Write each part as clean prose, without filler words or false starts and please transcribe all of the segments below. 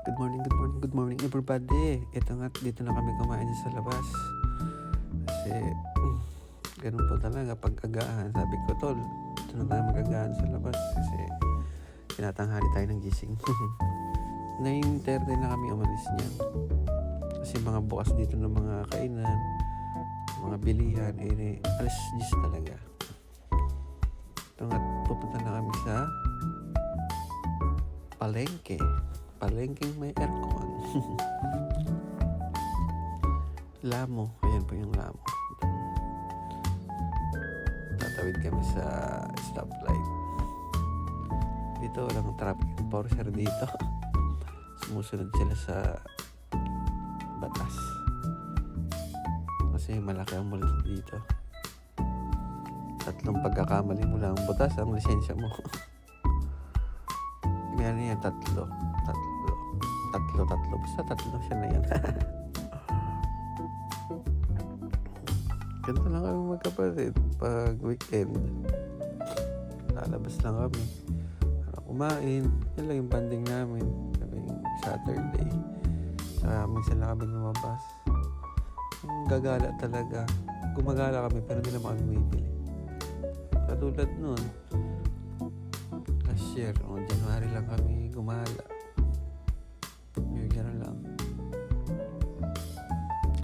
Good morning, good morning, good morning everybody. Ito nga, dito na kami kumain sa labas. Kasi, ganun po talaga pag-agahan. Sabi ko, tol, dito na tayo mag-agahan sa labas. Kasi, tinatanghali tayo ng gising. 9:30 na kami umalis niyan. Kasi mga bukas dito ng mga kainan, mga bilihan, alas 10 talaga. Ito nga, pupunta na kami sa palengke. Palengkeng may aircon. Lamo. Ayan po yung Lamo. Tatawid kami sa stoplight. Dito walang traffic enforcer dito. Sumusunod sila sa batas. Kasi malaki ang multa dito. 3 pagkakamali mo lang butas ang lisensya mo. Yan yan, 3. Basta 3 siya na yan. Ganito lang kami magkapatid pag weekend. Lalabas lang kami para kumain. Yan lang yung banding namin kaming Saturday. Saka minsan lang kami lumabas. Gagala talaga. Gumagala kami pero hindi naman kami bumibili. Katulad nun, last year, January lang kami gumala. New Year lang.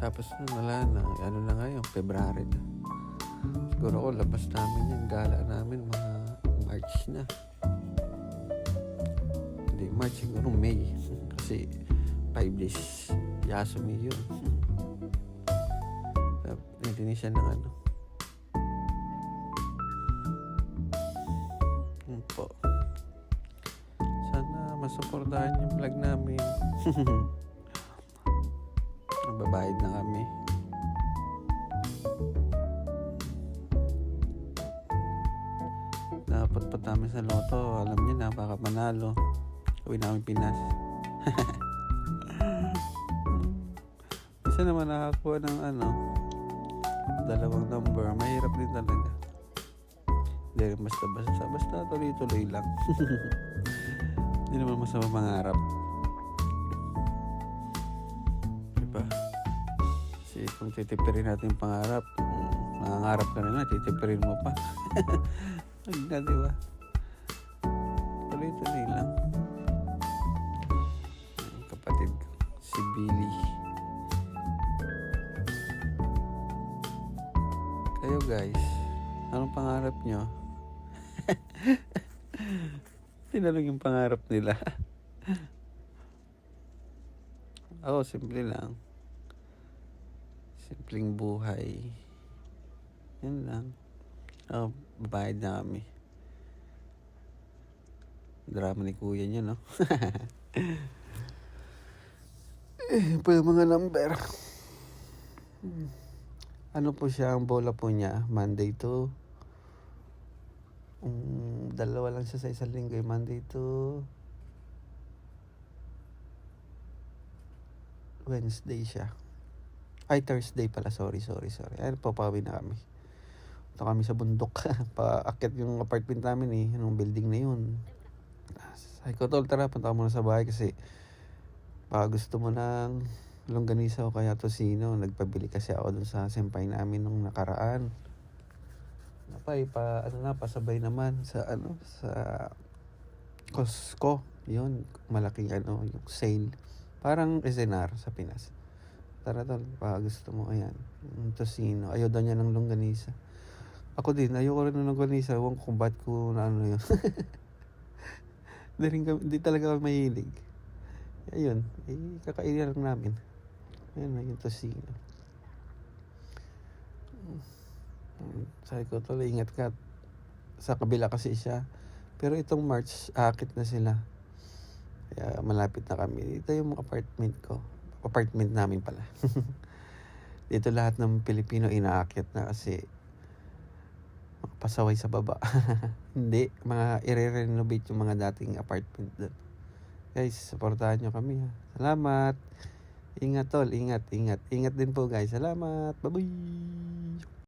Tapos wala na. Ano na ngayon? February na. Siguro ako labas namin yung gala namin mga March na. Hindi, March siguro May. Kasi 5 days Yasumi yun. Hindi siya ng ano. Yun po. Sana masuportahan yung vlog namin. Nagbabayad na kami. Dapat pa namin sa loto. Alam niyo na, baka manalo. Gawin namin Pinas. Isa naman nakakuha ng 2 number. Mahirap din talaga. Hindi rin basta tuloy-tuloy lang. Hindi naman masama mangarap. Diba? Kasi kung titipirin natin yung pangarap, nangangarap ka na titipirin mo pa. Huwag na, diba? Tuloy-tuloy lang. Kapatid ko, si Billy. Kayo guys, anong pangarap nyo? Tinanong yung pangarap nila. Ako, simple lang. Simpleng buhay. Yan lang. Ako, babayad na kami. Drama ni kuya niya, no? Pa yung mga number. Ano po siya, ang bola po niya, Monday to 2 lang siya sa isang linggo, Monday to Wednesday siya. Ay, Thursday pala, sorry. Ayun, papawin na kami. Ito kami sa bundok. Paakyat yung apartment namin anong building na yun. Sabi ko, tol, tara, punta ka muna sa bahay kasi baka gusto mo ng longganisa o kaya tocino. Nagpabili kasi ako dun sa senpai namin nung nakaraan. Pasabay naman sa Costco. Yun, malaking yung sale. Parang SNR sa Pinas. Tara tol, gusto mo, ayan. Yung tocino. Ayaw daw niya ng longganisa. Ako din, ayoko rin ng longganisa. Ewan ko kung ba't ko na yun. Hindi talaga ako mahilig. Ayun, kakainin lang namin. Ayan, yung tocino. Sabi ko, tol, ingat ka. Sa kabila kasi siya. Pero itong March, aakit na sila. Kaya malapit na kami. Dito yung apartment ko. Apartment namin pala. Dito lahat ng Pilipino inaakit na kasi makapasaway sa baba. Hindi, i-renovate yung mga dating apartment doon. Guys, supportahan nyo kami. Salamat. Ingat tol, ingat. Ingat din po guys. Salamat. Bye-bye.